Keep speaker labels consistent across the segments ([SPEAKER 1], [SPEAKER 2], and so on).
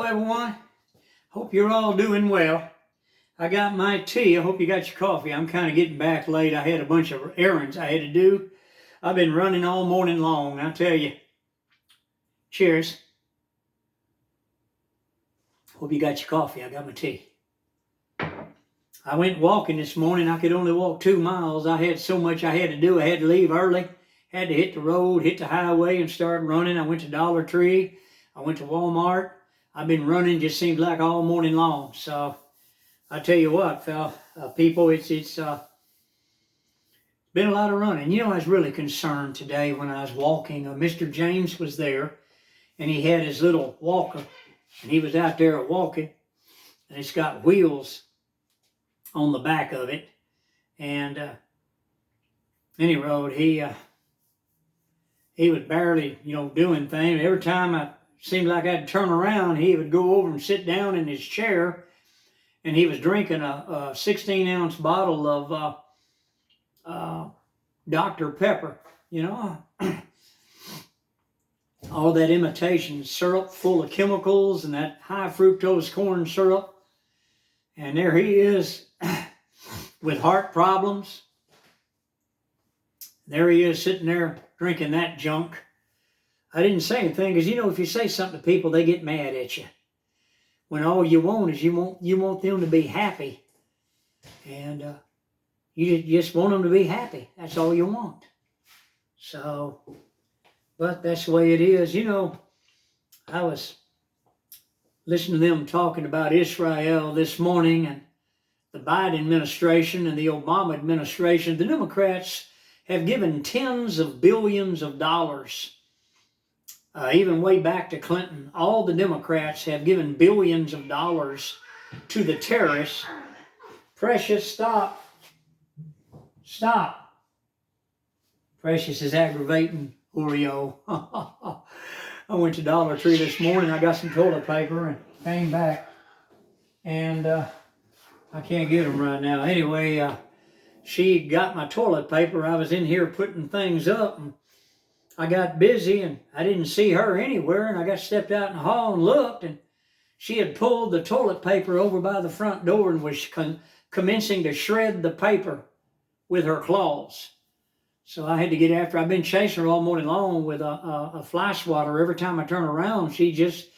[SPEAKER 1] everyone. Hope you're all doing well. I got my tea. I hope you got your coffee. I'm kind of getting back late. I had a bunch of errands I had to do. I've been running all morning long. I tell you. Cheers. Hope you got your coffee. I got my tea. I went walking this morning. I could only walk 2 miles. I had so much I had to do. I had to leave early. Had to hit the road, hit the highway, and start running. I went to Dollar Tree. I went to Walmart. I've been running, just seems like all morning long. So I tell you what, people, it's been a lot of running. You know, I was really concerned today when I was walking. Mr. James was there, and he had his little walker, and he was out there walking, and it's got wheels on the back of it. And any road, he was barely, doing things. Every time I seemed like I had to turn around, he would go over and sit down in his chair, and he was drinking a 16-ounce bottle of Dr. Pepper, all that imitation syrup full of chemicals and that high fructose corn syrup. And there he is with heart problems. There he is sitting there drinking that junk. I didn't say anything because, if you say something to people, they get mad at you. When all you want is you want them to be happy. And you just want them to be happy. That's all you want. So, but that's the way it is. I was listening to them talking about Israel this morning and the Biden administration and the Obama administration. The Democrats have given tens of billions of dollars. Even way back to Clinton, all the Democrats have given billions of dollars to the terrorists. Precious, stop. Stop. Precious is aggravating Oreo. I went to Dollar Tree this morning. I got some toilet paper and came back. And I can't get them right now. Anyway, she got my toilet paper. I was in here putting things up, and I got busy, and I didn't see her anywhere, and I got stepped out in the hall and looked, and she had pulled the toilet paper over by the front door and was commencing to shred the paper with her claws. So I had to get after her. I've been chasing her all morning long with a fly swatter. Every time I turn around, she just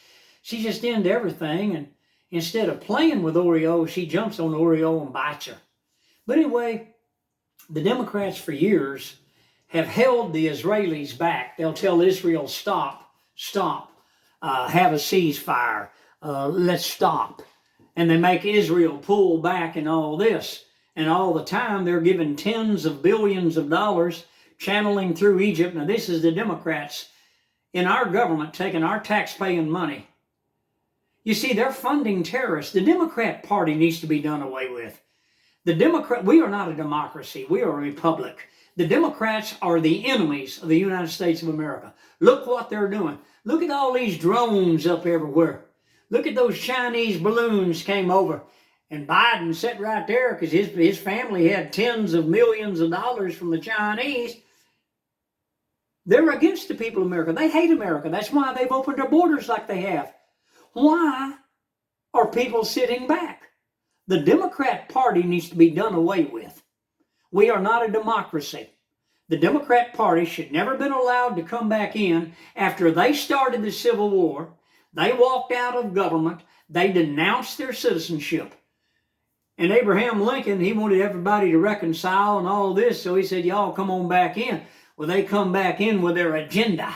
[SPEAKER 1] into everything, and instead of playing with Oreo, she jumps on Oreo and bites her. But anyway, the Democrats for years have held the Israelis back. They'll tell Israel, stop, have a ceasefire, let's stop. And they make Israel pull back and all this. And all the time they're giving tens of billions of dollars channeling through Egypt. Now this is the Democrats in our government taking our tax-paying money. You see, they're funding terrorists. The Democrat Party needs to be done away with. We are not a democracy. We are a republic. The Democrats are the enemies of the United States of America. Look what they're doing. Look at all these drones up everywhere. Look at those Chinese balloons came over. And Biden sat right there because his family had tens of millions of dollars from the Chinese. They're against the people of America. They hate America. That's why they've opened their borders like they have. Why are people sitting back? The Democrat Party needs to be done away with. We are not a democracy. The Democrat Party should never have been allowed to come back in after they started the Civil War. They walked out of government. They denounced their citizenship. And Abraham Lincoln, he wanted everybody to reconcile and all this, so he said, y'all come on back in. Well, they come back in with their agenda.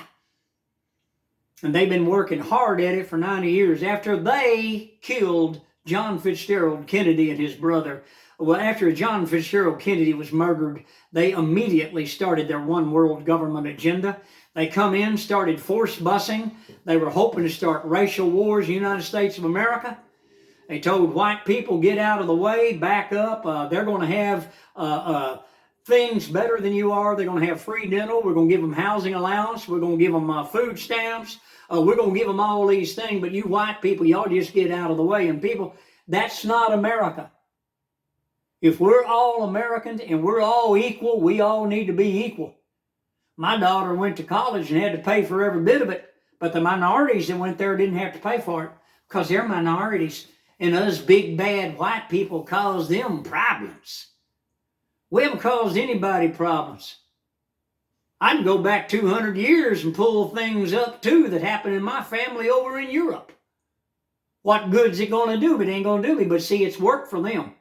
[SPEAKER 1] And they've been working hard at it for 90 years. After they killed John Fitzgerald Kennedy and his brother, well, after John Fitzgerald Kennedy was murdered, they immediately started their one world government agenda. They come in, started forced busing. They were hoping to start racial wars in the United States of America. They told white people, get out of the way, back up. They're going to have things better than you are. They're going to have free dental. We're going to give them housing allowance. We're going to give them food stamps. We're going to give them all these things. But you white people, y'all just get out of the way. And people, that's not America. If we're all Americans and we're all equal, we all need to be equal. My daughter went to college and had to pay for every bit of it, but the minorities that went there didn't have to pay for it. because they're minorities, and us big bad white people cause them problems. We haven't caused anybody problems. I can go back 200 years and pull things up too that happened in my family over in Europe. What good's it going to do? It ain't going to do me. But see, it's worked for them.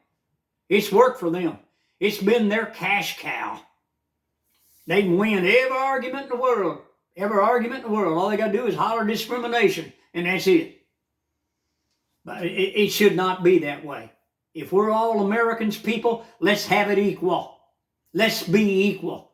[SPEAKER 1] It's worked for them. It's been their cash cow. They can win every argument in the world. Every argument in the world. All they got to do is holler discrimination, and that's it. But it should not be that way. If we're all Americans, people, let's have it equal. Let's be equal.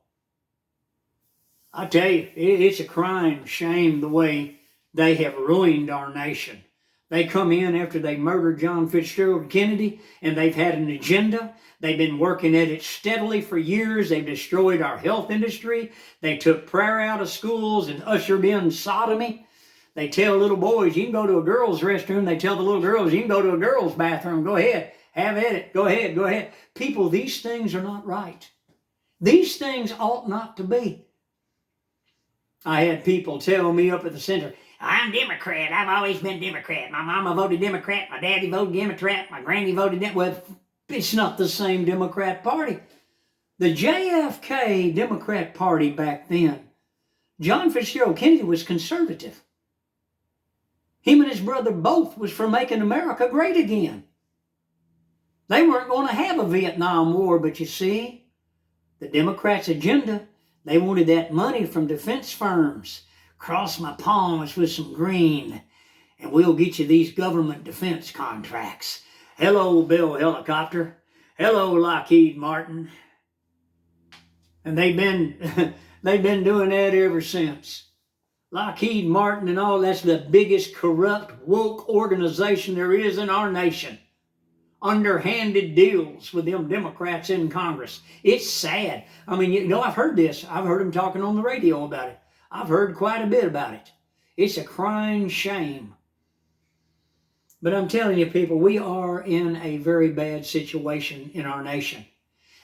[SPEAKER 1] I tell you, it's a crying shame the way they have ruined our nation. They come in after they murdered John Fitzgerald Kennedy, and they've had an agenda. They've been working at it steadily for years. They've destroyed our health industry. They took prayer out of schools and ushered in sodomy. They tell little boys, you can go to a girl's restroom. They tell the little girls, you can go to a girl's bathroom. Go ahead, have at it. Go ahead, go ahead. People, these things are not right. These things ought not to be. I had people tell me up at the center, I'm Democrat. I've always been Democrat. My mama voted Democrat. My daddy voted Democrat. My granny voted Democrat. Well, it's not the same Democrat Party. The JFK Democrat Party back then, John Fitzgerald Kennedy was conservative. Him and his brother both was for making America great again. They weren't going to have a Vietnam War, but you see, the Democrats' agenda, they wanted that money from defense firms. Cross my palms with some green, and we'll get you these government defense contracts. Hello, Bill Helicopter. Hello, Lockheed Martin. And they've been doing that ever since. Lockheed Martin and all, that's the biggest corrupt, woke organization there is in our nation. Underhanded deals with them Democrats in Congress. It's sad. I mean, you know, I've heard this. I've heard them talking on the radio about it. I've heard quite a bit about it. It's a crying shame. But I'm telling you, people, we are in a very bad situation in our nation.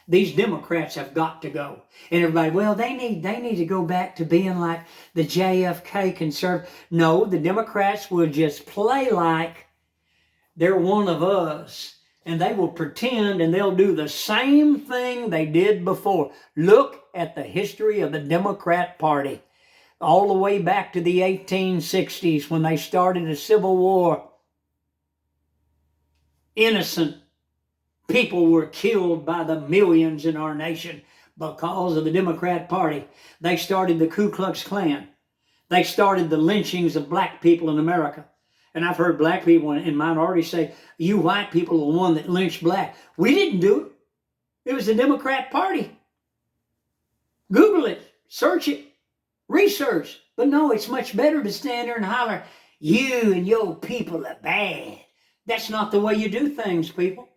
[SPEAKER 1] These Democrats have got to go. And everybody, well, they need to go back to being like the JFK conservative. No, the Democrats will just play like they're one of us. And they will pretend and they'll do the same thing they did before. Look at the history of the Democrat Party. All the way back to the 1860s when they started a civil war. Innocent people were killed by the millions in our nation because of the Democrat Party. They started the Ku Klux Klan. They started the lynchings of black people in America. And I've heard black people in minorities say, you white people are the one that lynched black. We didn't do it. It was the Democrat Party. Google it. Search it. Research. But no, it's much better to stand there and holler, you and your people are bad. That's not the way you do things, people.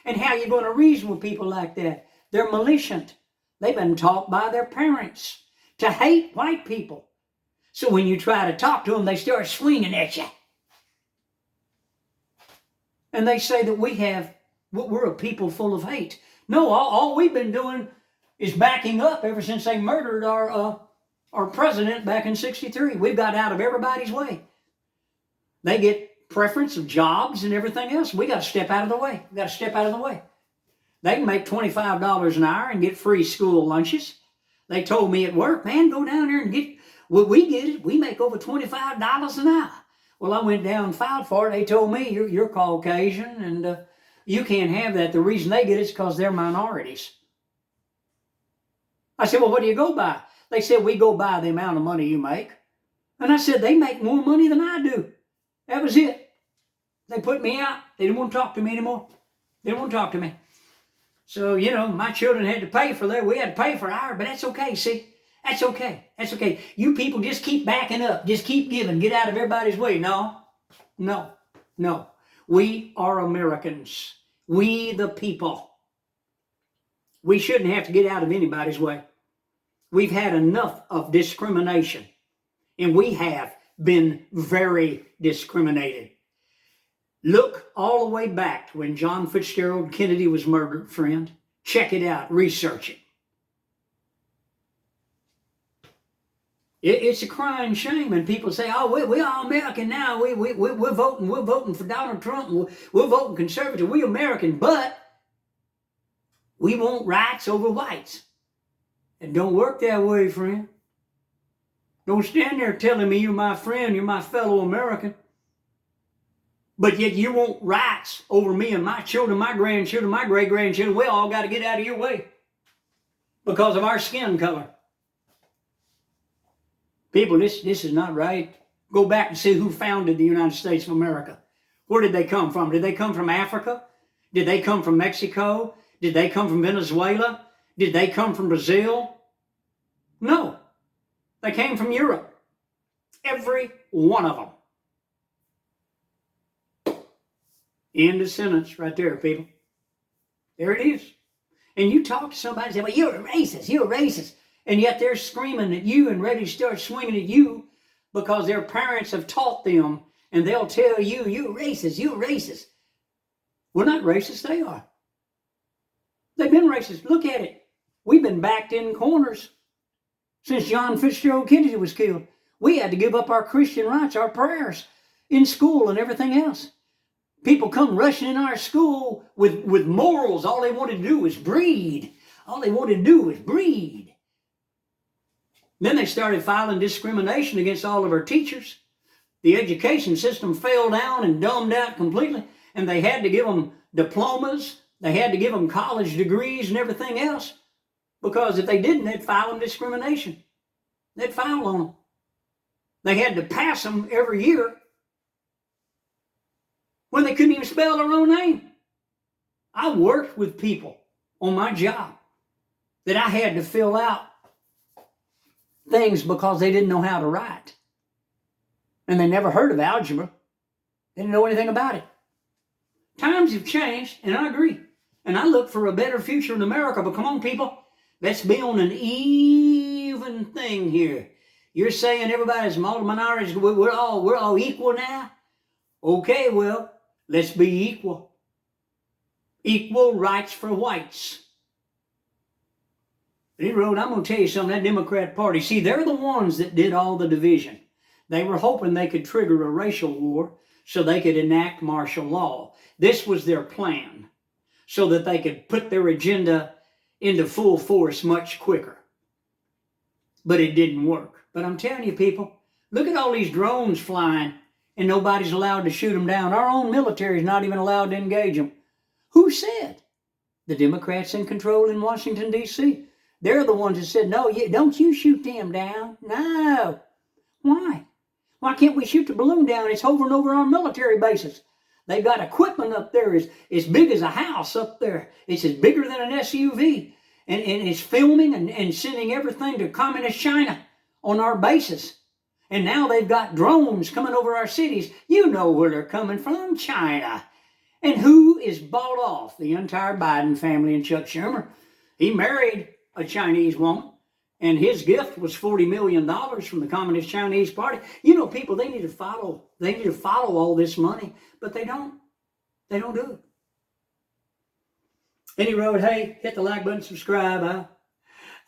[SPEAKER 1] And how are you going to reason with people like that? They're malicious. They've been taught by their parents to hate white people. So when you try to talk to them, they start swinging at you. And they say that we're a people full of hate. No, all we've been doing is backing up ever since they murdered our president back in '63. We've got out of everybody's way. They get preference of jobs and everything else. We got to step out of the way. We got to step out of the way. They can make $25 an hour and get free school lunches. They told me at work, man, go down there and get, well, we get it. We make over $25 an hour. Well, I went down and filed for it. They told me, you're Caucasian and you can't have that. The reason they get it is because they're minorities. I said, well, what do you go by? They said, we go by the amount of money you make. And I said, they make more money than I do. That was it. They put me out. They didn't want to talk to me anymore. They didn't want to talk to me. So, you know, my children had to pay for that. We had to pay for ours, but that's okay, see? That's okay. That's okay. You people just keep backing up. Just keep giving. Get out of everybody's way. No. We are Americans. We the people. We shouldn't have to get out of anybody's way. We've had enough of discrimination. And we have been very discriminated. Look all the way back to when John Fitzgerald Kennedy was murdered, friend. Check it out. Research it. It's a crying shame, and people say, "Oh, we all American now. We're voting for Donald Trump. We're voting conservative. We American, but we want rights over whites." It don't work that way, friend. Don't stand there telling me you're my friend, you're my fellow American, but yet you want rights over me and my children, my grandchildren, my great-grandchildren. We all got to get out of your way because of our skin color. People, this is not right. Go back and see who founded the United States of America. Where did they come from? Did they come from Africa? Did they come from Mexico? Did they come from Venezuela? Did they come from Brazil? No. They came from Europe. Every one of them. End of sentence right there, people. There it is. And you talk to somebody and say, "Well, you're a racist, you're a racist." And yet they're screaming at you and ready to start swinging at you because their parents have taught them, and they'll tell you, "You're racist, you're racist." We're not racist, they are. They've been racist. Look at it. We've been backed in corners since John Fitzgerald Kennedy was killed. We had to give up our Christian rights, our prayers in school and everything else. People come rushing in our school with morals. All they wanted to do was breed. All they wanted to do was breed. Then they started filing discrimination against all of our teachers. The education system fell down and dumbed out completely, and they had to give them diplomas. They had to give them college degrees and everything else, because if they didn't, they'd file them discrimination. They'd file on them. They had to pass them every year when they couldn't even spell their own name. I worked with people on my job that I had to fill out things because they didn't know how to write. And they never heard of algebra. They didn't know anything about it. Times have changed, and I agree. And I look for a better future in America, but come on, people. Let's be on an even thing here. You're saying everybody's minorities, we're all equal now? Okay, well, let's be equal. Equal rights for whites. He wrote, I'm going to tell you something, that Democrat Party, see, they're the ones that did all the division. They were hoping they could trigger a racial war so they could enact martial law. This was their plan, so that they could put their agenda into full force much quicker. But it didn't work. But I'm telling you, people, look at all these drones flying, and nobody's allowed to shoot them down. Our own military is not even allowed to engage them. Who said? The Democrats in control in Washington, D.C. They're the ones that said, no, don't you shoot them down. No. Why? Why can't we shoot the balloon down? It's hovering over our military bases. They've got equipment up there as big as a house up there. It's as bigger than an SUV. And it's filming and sending everything to communist China on our bases. And now they've got drones coming over our cities. You know where they're coming from, China. And who is bought off? The entire Biden family and Chuck Schumer. He married a Chinese woman, and his gift was $40 million from the Communist Chinese Party. You know, people, they need to follow all this money, but they don't. They don't do it. Then he wrote, hey, hit the like button, subscribe.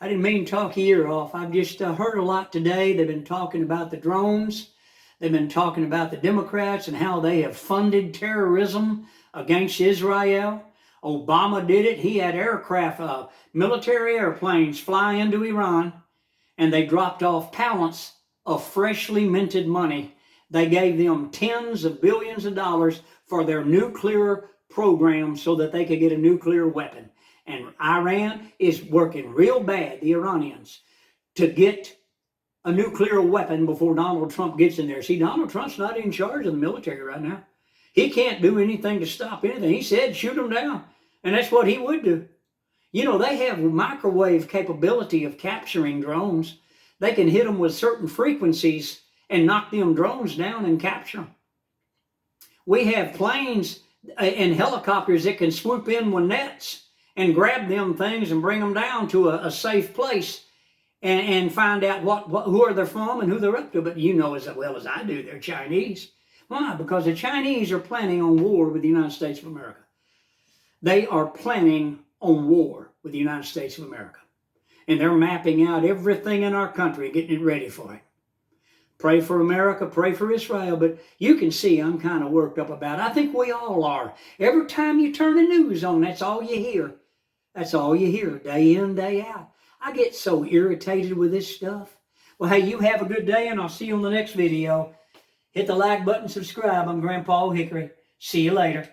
[SPEAKER 1] I didn't mean to talk your ear off. I've just heard a lot today. They've been talking about the drones. They've been talking about the Democrats and how they have funded terrorism against Israel. Obama did it. He had aircraft, military airplanes fly into Iran, and they dropped off pallets of freshly minted money. They gave them tens of billions of dollars for their nuclear program so that they could get a nuclear weapon. And Iran is working real bad, the Iranians, to get a nuclear weapon before Donald Trump gets in there. See, Donald Trump's not in charge of the military right now. He can't do anything to stop anything. He said shoot them down, and that's what he would do. You know, they have microwave capability of capturing drones. They can hit them with certain frequencies and knock them drones down and capture them. We have planes and helicopters that can swoop in with nets and grab them things and bring them down to a safe place and find out who are they from and who they're up to. But you know as well as I do, they're Chinese. Why? Because the Chinese are planning on war with the United States of America. They are planning on war with the United States of America. And they're mapping out everything in our country, getting it ready for it. Pray for America, pray for Israel. But you can see I'm kind of worked up about it. I think we all are. Every time you turn the news on, that's all you hear. That's all you hear, day in, day out. I get so irritated with this stuff. Well, hey, you have a good day, and I'll see you on the next video. Hit the like button, subscribe. I'm Grandpa Hickory. See you later.